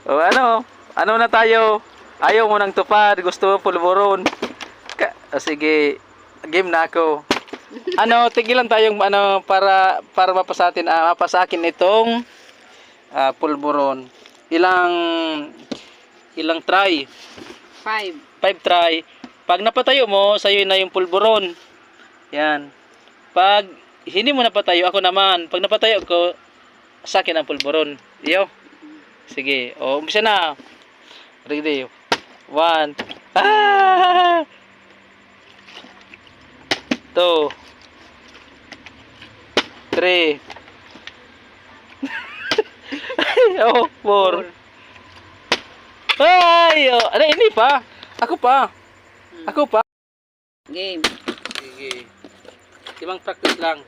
O ano na tayo? Ayaw mo nang tupad, gusto mo pulburon. Sige, game na ako. Tigilan tayong para mapasatin, mapasakin itong pulburon. Ilang try? 5. 5 try. Pag napatayo mo, sa'yo na yung pulburon. Yan. Pag hindi mo napatayo, ako naman. Pag napatayo ko, sa akin ang pulburon. Iyo. Sige. Umpisa na. Ready. 1. 2. 3. 4. Ay, hindi pa. Ako pa. Game. Sige. Ibang practice lang.